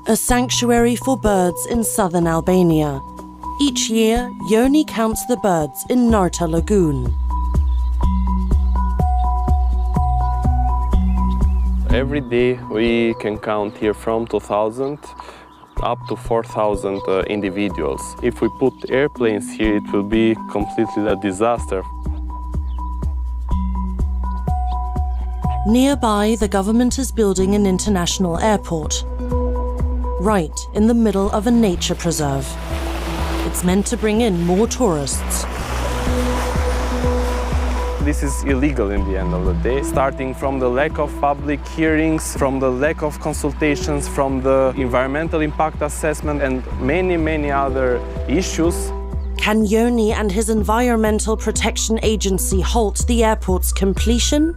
a sanctuary for birds in southern Albania. Each year, Joni counts the birds in Narta Lagoon. Every day we can count here from 2,000 up to 4,000 individuals. If we put airplanes here, it will be completely a disaster. Nearby, the government is building an international airport, right in the middle of a nature preserve. It's meant to bring in more tourists. This is illegal in the end of the day, starting from the lack of public hearings, from the lack of consultations, from the environmental impact assessment and many other issues. Can Joni and his Environmental Protection Agency halt the airport's completion?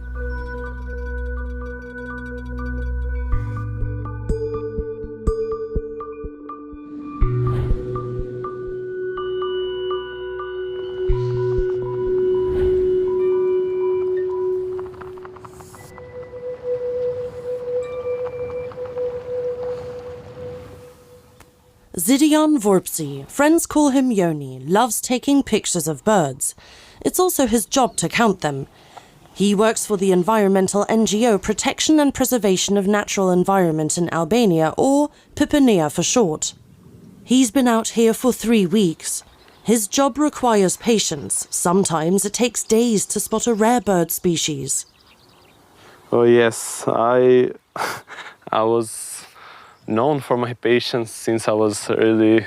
Zydjon Vorpsi, friends call him Joni, loves taking pictures of birds. It's also his job to count them. He works for the environmental NGO Protection and Preservation of Natural Environment in Albania, or PPNEA for short. He's been out here for 3 weeks. His job requires patience. Sometimes it takes days to spot a rare bird species. Oh yes, I was known for my patience since I was really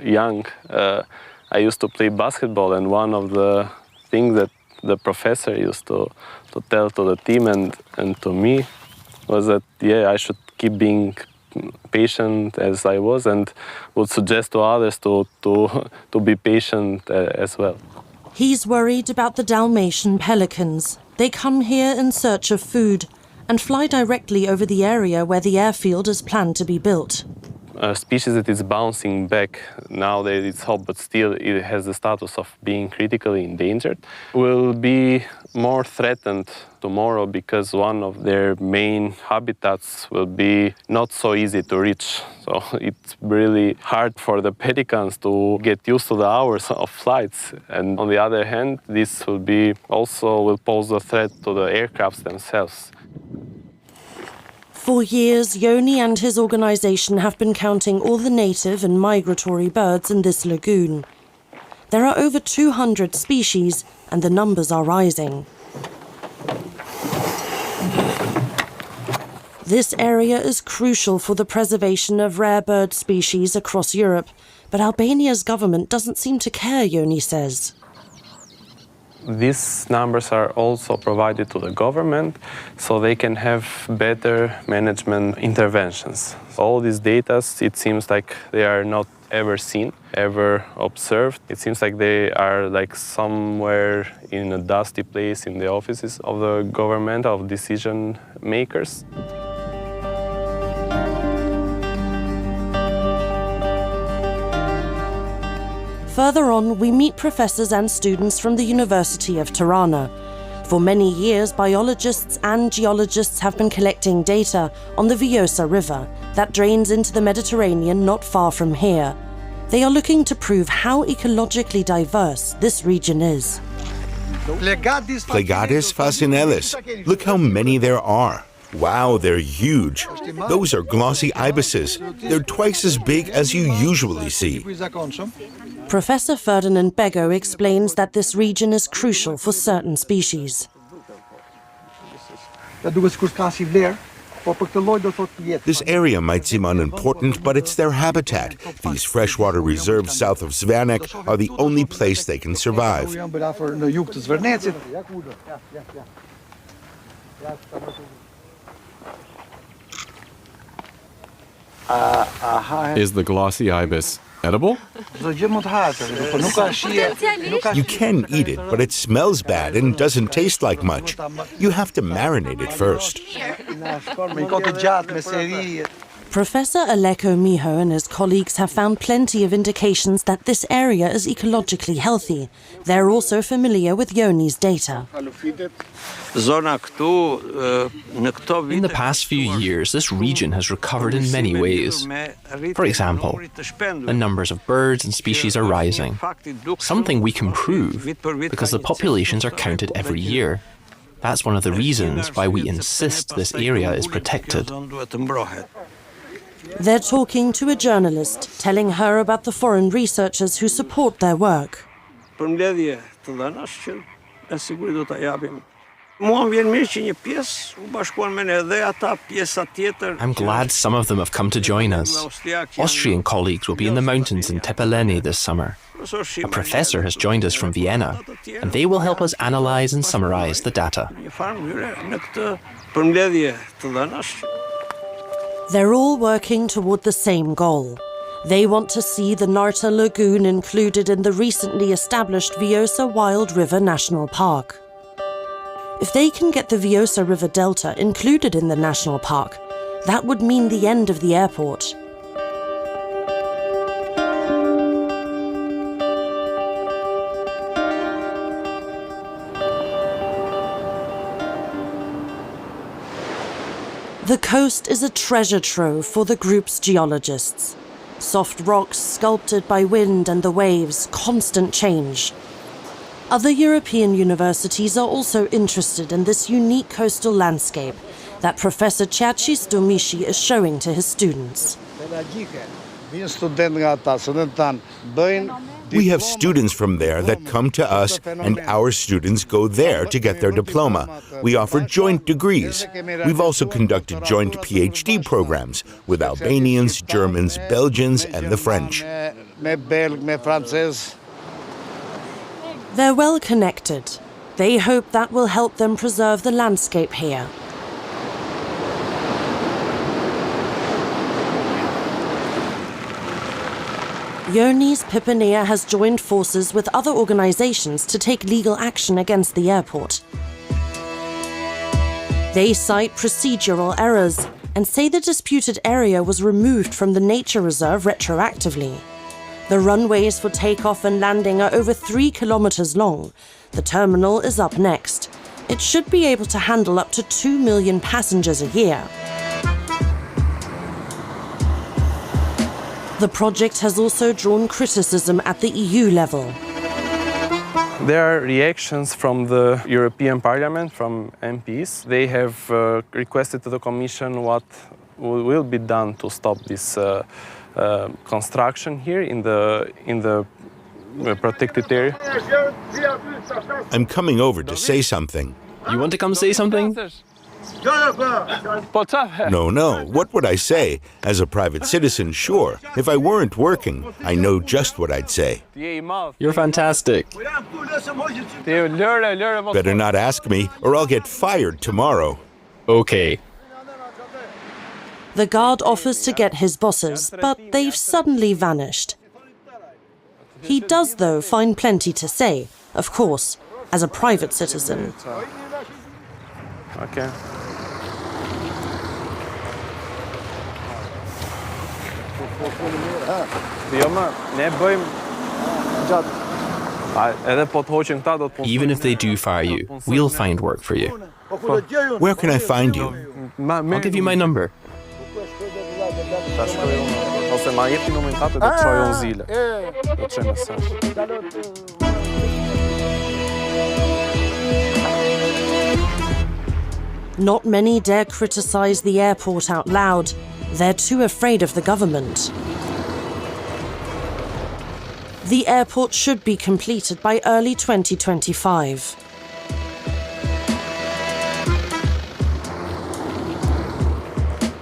young. I used to play basketball, and one of the things that the professor used to tell to the team and to me was that, yeah, I should keep being patient as I was, and would suggest to others to be patient as well. He's worried about the Dalmatian pelicans. They come here in search of food and fly directly over the area where the airfield is planned to be built. A species that is bouncing back nowadays, it's hot, but still it has the status of being critically endangered, will be more threatened tomorrow because one of their main habitats will be not so easy to reach. So it's really hard for the pelicans to get used to the hours of flights. And on the other hand, this will pose a threat to the aircrafts themselves. For years, Joni and his organisation have been counting all the native and migratory birds in this lagoon. There are over 200 species, and the numbers are rising. This area is crucial for the preservation of rare bird species across Europe, but Albania's government doesn't seem to care, Joni says. These numbers are also provided to the government so they can have better management interventions. All these data, it seems like they are not ever seen, ever observed. It seems like they are like somewhere in a dusty place in the offices of the government, of decision makers. Further on, we meet professors and students from the University of Tirana. For many years, biologists and geologists have been collecting data on the Vjosa River that drains into the Mediterranean not far from here. They are looking to prove how ecologically diverse this region is. Plegades fascinelis. Look how many there are. Wow, they're huge. Those are glossy ibises. They're twice as big as you usually see. Professor Ferdinand Bego explains that this region is crucial for certain species. This area might seem unimportant, but it's their habitat. These freshwater reserves south of Zvanek are the only place they can survive. Is the glossy ibis edible? You can eat it, but it smells bad and doesn't taste like much. You have to marinate it first. Professor Aleko Miho and his colleagues have found plenty of indications that this area is ecologically healthy. They're also familiar with Yoni's data. In the past few years, this region has recovered in many ways. For example, the numbers of birds and species are rising, something we can prove because the populations are counted every year. That's one of the reasons why we insist this area is protected. They're talking to a journalist, telling her about the foreign researchers who support their work. I'm glad some of them have come to join us. Austrian colleagues will be in the mountains in Tepeleni this summer. A professor has joined us from Vienna, and they will help us analyze and summarize the data. They're all working toward the same goal. They want to see the Narta Lagoon included in the recently established Vjosa Wild River National Park. If they can get the Vjosa River Delta included in the national park, that would mean the end of the airport. The coast is a treasure trove for the group's geologists. Soft rocks sculpted by wind and the waves, constant change. Other European universities are also interested in this unique coastal landscape that Professor Chachis Domishi is showing to his students. We have students from there that come to us, and our students go there to get their diploma. We offer joint degrees. We've also conducted joint PhD programs with Albanians, Germans, Belgians, and the French. They're well connected. They hope that will help them preserve the landscape here. Yoni's Pipinia has joined forces with other organizations to take legal action against the airport. They cite procedural errors and say the disputed area was removed from the nature reserve retroactively. The runways for takeoff and landing are over 3 kilometers long. The terminal is up next. It should be able to handle up to 2 million passengers a year. The project has also drawn criticism at the EU level. There are reactions from the European Parliament, from MPs. They have requested to the Commission what will be done to stop this construction here in the protected area. I'm coming over to say something. You want to come say something? No. What would I say? As a private citizen, sure. If I weren't working, I know just what I'd say. You're fantastic. Better not ask me, or I'll get fired tomorrow. Okay. The guard offers to get his bosses, but they've suddenly vanished. He does, though, find plenty to say, of course, as a private citizen. Okay. Even if they do fire you, we'll find work for you. Where can I find you? I'll give you my number. Not many dare criticize the airport out loud. They're too afraid of the government. The airport should be completed by early 2025.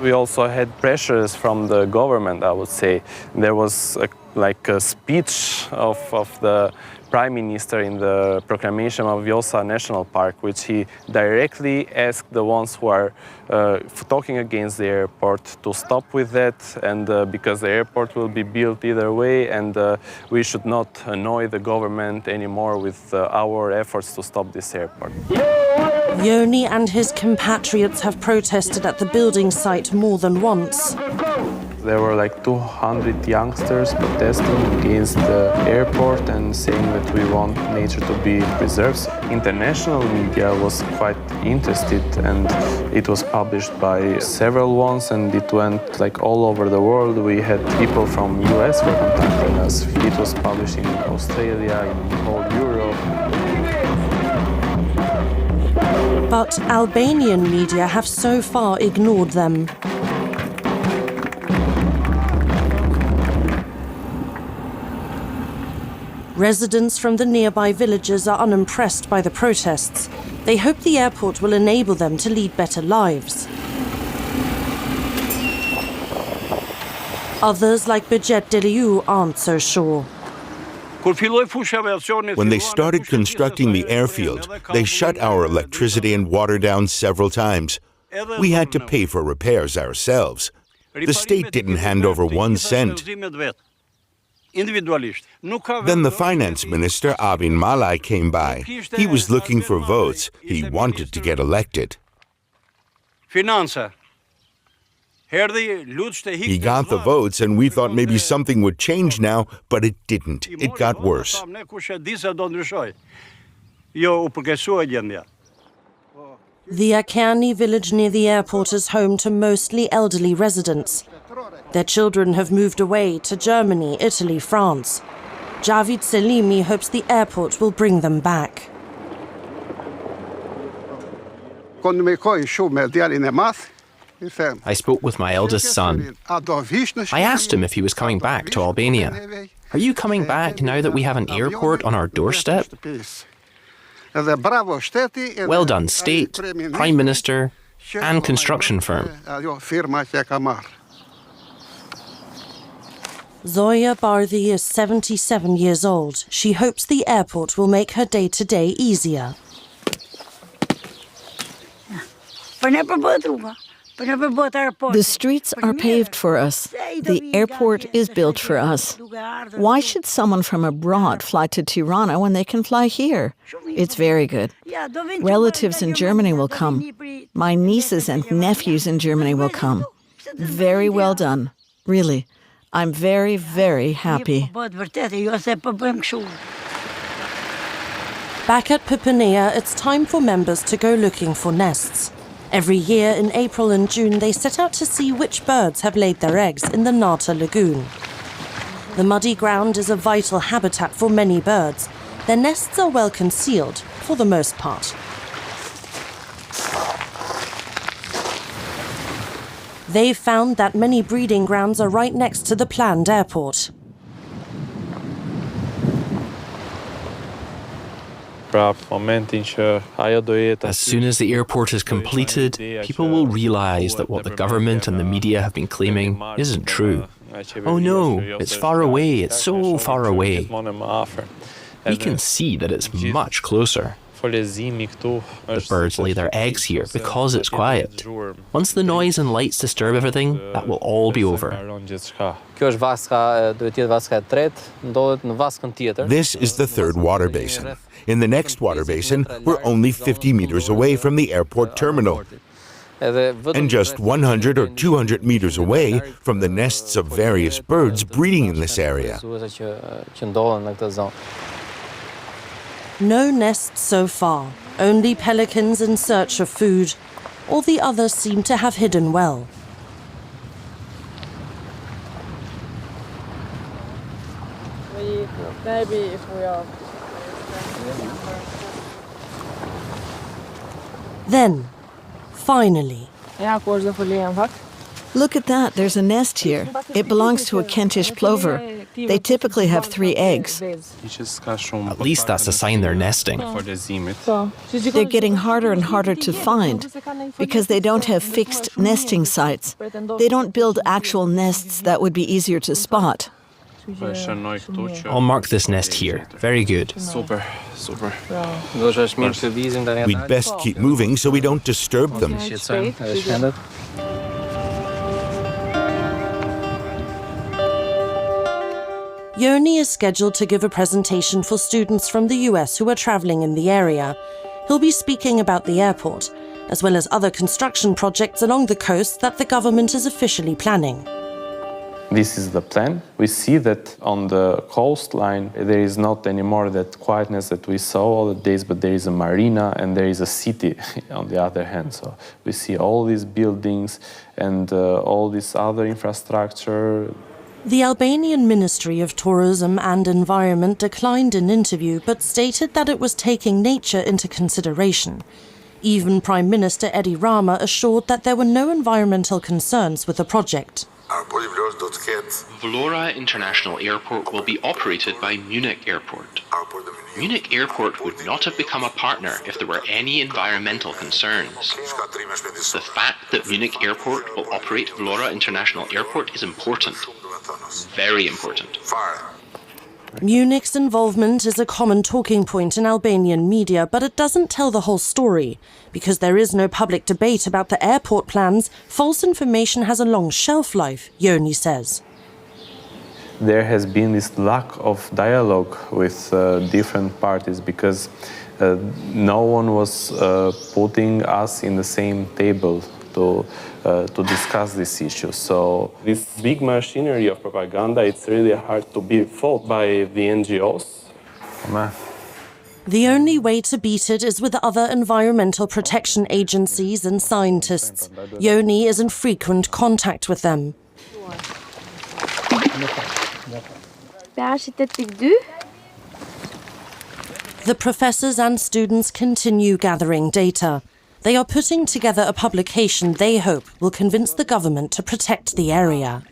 We also had pressures from the government, I would say. There was a speech of the Prime Minister in the proclamation of Vjosa National Park, which he directly asked the ones who are talking against the airport to stop with that, and because the airport will be built either way, and we should not annoy the government anymore with our efforts to stop this airport. Joni and his compatriots have protested at the building site more than once. There were like 200 youngsters protesting against the airport and saying that we want nature to be preserved. International media was quite interested, and it was published by several ones, and it went like all over the world. We had people from US were contacting us. It was published in Australia, in whole Europe. But Albanian media have so far ignored them. Residents from the nearby villages are unimpressed by the protests. They hope the airport will enable them to lead better lives. Others, like Bijet Deliu, aren't so sure. When they started constructing the airfield, they shut our electricity and water down several times. We had to pay for repairs ourselves. The state didn't hand over 1 cent. Then the finance minister, Abin Malai, came by. He was looking for votes. He wanted to get elected. He got the votes, and we thought maybe something would change now, but it didn't. It got worse. The Akani village near the airport is home to mostly elderly residents. Their children have moved away to Germany, Italy, France. Javid Selimi hopes the airport will bring them back. I spoke with my eldest son. I asked him if he was coming back to Albania. Are you coming back now that we have an airport on our doorstep? Well done, state, prime minister, and construction firm. Zoya Bardi is 77 years old. She hopes the airport will make her day-to-day easier. The streets are paved for us. The airport is built for us. Why should someone from abroad fly to Tirana when they can fly here? It's very good. Relatives in Germany will come. My nieces and nephews in Germany will come. Very well done. Really. I'm very, very happy. Back at Pipanea, it's time for members to go looking for nests. Every year in April and June, they set out to see which birds have laid their eggs in the Narta Lagoon. The muddy ground is a vital habitat for many birds. Their nests are well concealed, for the most part. They've found that many breeding grounds are right next to the planned airport. As soon as the airport is completed, people will realize that what the government and the media have been claiming isn't true. Oh no, it's far away, it's so far away. We can see that it's much closer. The birds lay their eggs here because it's quiet. Once the noise and lights disturb everything, that will all be over. This is the third water basin. In the next water basin, we're only 50 meters away from the airport terminal, and just 100 or 200 meters away from the nests of various birds breeding in this area. No nests so far, only pelicans in search of food. All the others seem to have hidden well. Then, finally. Look at that, there's a nest here. It belongs to a Kentish plover. They typically have 3 eggs. At least that's a sign they're nesting. They're getting harder and harder to find because they don't have fixed nesting sites. They don't build actual nests that would be easier to spot. I'll mark this nest here. Very good. We'd best keep moving so we don't disturb them. Joni is scheduled to give a presentation for students from the US who are traveling in the area. He'll be speaking about the airport, as well as other construction projects along the coast that the government is officially planning. This is the plan. We see that on the coastline there is not anymore that quietness that we saw all the days, but there is a marina and there is a city on the other hand. So we see all these buildings and all this other infrastructure. The Albanian Ministry of Tourism and Environment declined an interview but stated that it was taking nature into consideration. Even Prime Minister Edi Rama assured that there were no environmental concerns with the project. Vlora International Airport will be operated by Munich Airport. Munich Airport would not have become a partner if there were any environmental concerns. The fact that Munich Airport will operate Vlora International Airport is important. Very important. Munich's involvement is a common talking point in Albanian media, but it doesn't tell the whole story. Because there is no public debate about the airport plans, false information has a long shelf life, Joni says. There has been this lack of dialogue with different parties because no one was putting us in the same table to discuss this issue. So this big machinery of propaganda, it's really hard to be fought by the NGOs. The only way to beat it is with other environmental protection agencies and scientists. Joni is in frequent contact with them. The professors and students continue gathering data. They are putting together a publication they hope will convince the government to protect the area.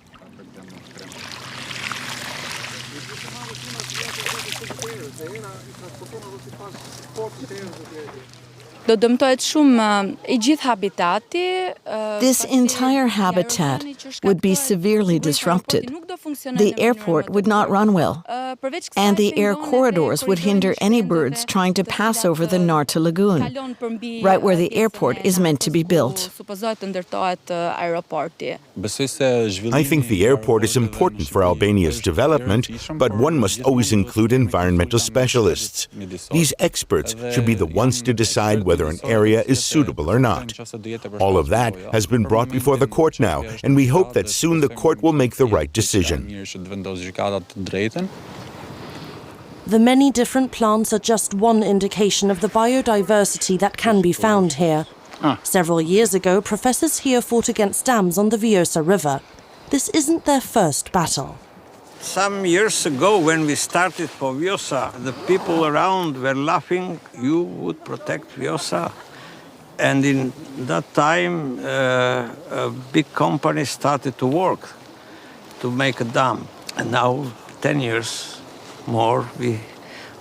This entire habitat would be severely disrupted. The airport would not run well, and the air corridors would hinder any birds trying to pass over the Narta Lagoon, right where the airport is meant to be built. I think the airport is important for Albania's development, but one must always include environmental specialists. These experts should be the ones to decide whether an area is suitable or not. All of that has been brought before the court now, and we hope that soon the court will make the right decision. The many different plants are just one indication of the biodiversity that can be found here. Several years ago, professors here fought against dams on the Vjosa River. This isn't their first battle. Some years ago, when we started for Vjosa, the people around were laughing, you would protect Vjosa. And in that time, a big company started to work to make a dam. And now, 10 years more, we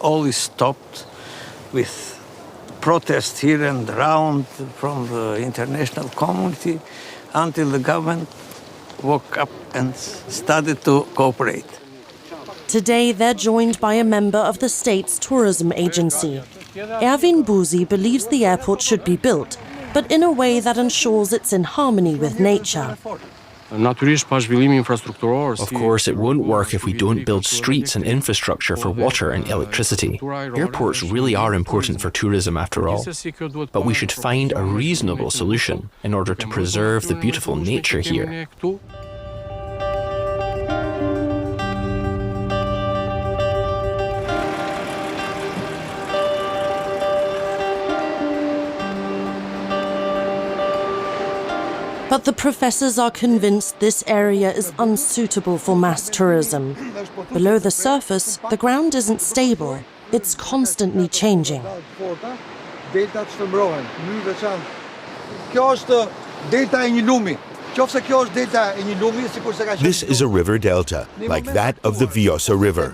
always stopped with protests here and around from the international community until the government woke up and started to cooperate. Today, they're joined by a member of the state's tourism agency. Ervin Buzi believes the airport should be built, but in a way that ensures it's in harmony with nature. Of course, it won't work if we don't build streets and infrastructure for water and electricity. Airports really are important for tourism after all. But we should find a reasonable solution in order to preserve the beautiful nature here. But the professors are convinced this area is unsuitable for mass tourism. Below the surface, the ground isn't stable. It's constantly changing. This is a river delta, like that of the Vjosa River.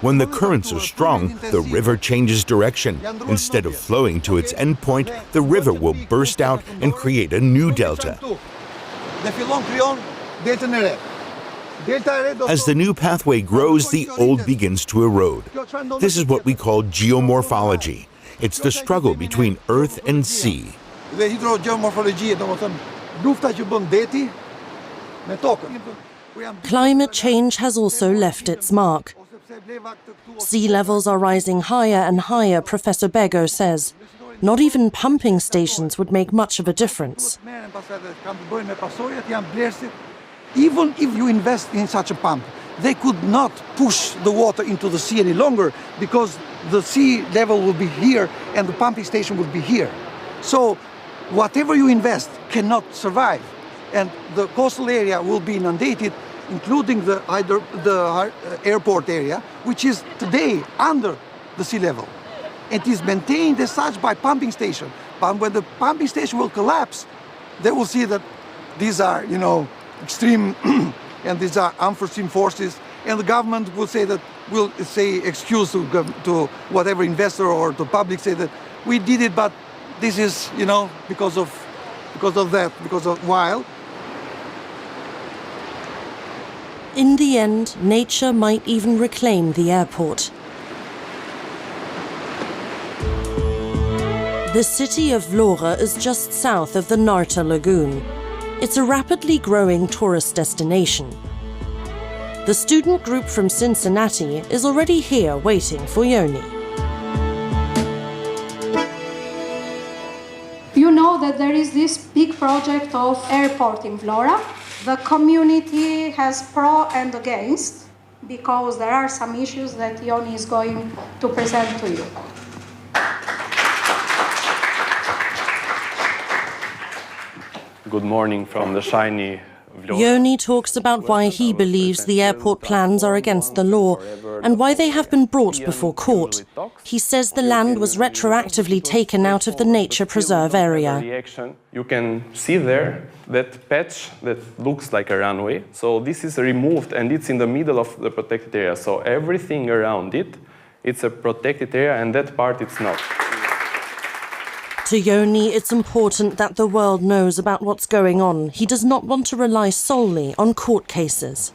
When the currents are strong, the river changes direction. Instead of flowing to its endpoint, the river will burst out and create a new delta. As the new pathway grows, the old begins to erode. This is what we call geomorphology. It's the struggle between earth and sea. Climate change has also left its mark. Sea levels are rising higher and higher, Professor Bego says. Not even pumping stations would make much of a difference. Even if you invest in such a pump, they could not push the water into the sea any longer because the sea level will be here and the pumping station will be here. So whatever you invest cannot survive, and the coastal area will be inundated, including the airport area, which is today under the sea level. It is maintained as such by pumping station. But when the pumping station will collapse, they will see that these are, extreme and these are unforeseen forces. And the government will say that, will say excuse to whatever investor or to public, say that we did it, but this is, because of while. In the end, nature might even reclaim the airport. The city of Vlora is just south of the Narta Lagoon. It's a rapidly growing tourist destination. The student group from Cincinnati is already here waiting for Yoni. You know that there is this big project of airport in Vlora. The community has pro and against, because there are some issues that Yoni is going to present to you. Good morning from the shiny Vlora. Yoni talks about why he believes the airport plans are against the law and why they have been brought before court. He says the land was retroactively taken out of the nature preserve area. You can see there that patch that looks like a runway. So this is removed and it's in the middle of the protected area. So everything around it, it's a protected area, and that part it's not. To Yoni, it's important that the world knows about what's going on. He does not want to rely solely on court cases.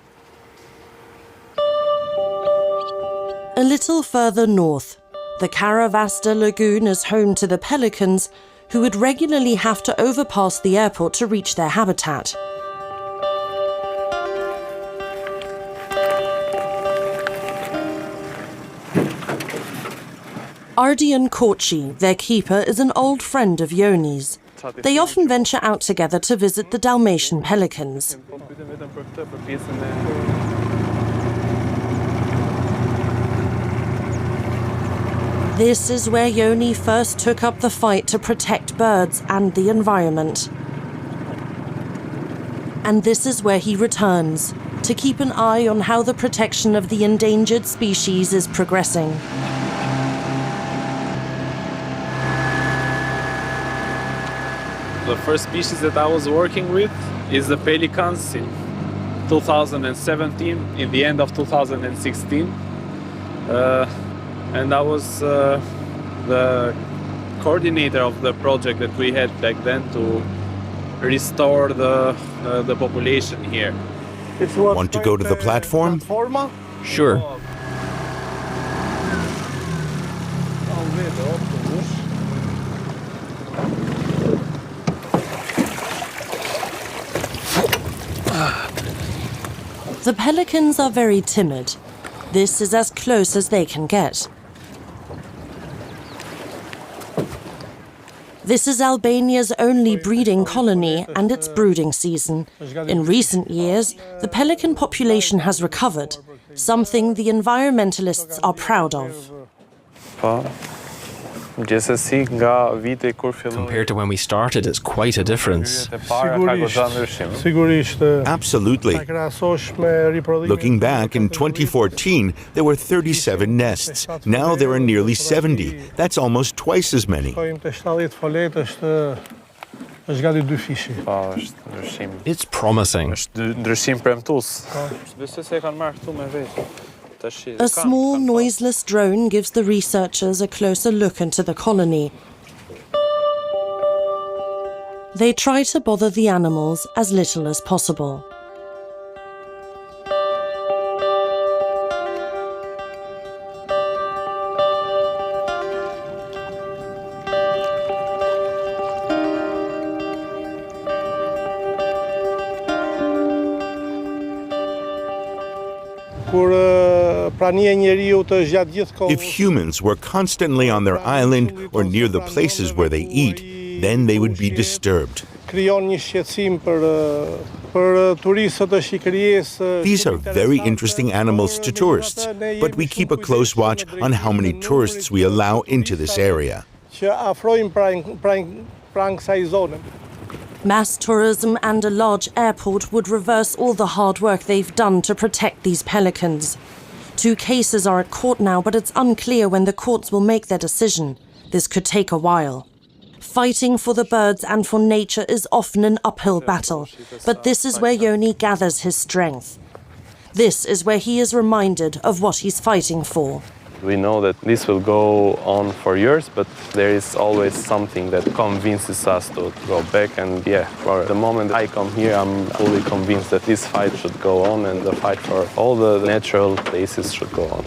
A little further north, the Karavasta Lagoon is home to the pelicans, who would regularly have to overpass the airport to reach their habitat. Ardian Korchi, their keeper, is an old friend of Yoni's. They often venture out together to visit the Dalmatian pelicans. This is where Yoni first took up the fight to protect birds and the environment. And this is where he returns, to keep an eye on how the protection of the endangered species is progressing. The first species that I was working with is the pelicans in 2017, in the end of 2016. And I was the coordinator of the project that we had back then to restore the population here. Want to go to the platform? Sure. The pelicans are very timid. This is as close as they can get. This is Albania's only breeding colony and its brooding season. In recent years, the pelican population has recovered, something the environmentalists are proud of. Compared to when we started, it's quite a difference. Absolutely. Looking back, in 2014, there were 37 nests. Now there are nearly 70. That's almost twice as many. It's promising. A small, noiseless drone gives the researchers a closer look into the colony. They try to bother the animals as little as possible. If humans were constantly on their island or near the places where they eat, then they would be disturbed. These are very interesting animals to tourists, but we keep a close watch on how many tourists we allow into this area. Mass tourism and a large airport would reverse all the hard work they've done to protect these pelicans. 2 cases are at court now, but it's unclear when the courts will make their decision. This could take a while. Fighting for the birds and for nature is often an uphill battle, but this is where Joni gathers his strength. This is where he is reminded of what he's fighting for. We know that this will go on for years, but there is always something that convinces us to go back. And yeah, for the moment I come here, I'm fully convinced that this fight should go on and the fight for all the natural places should go on.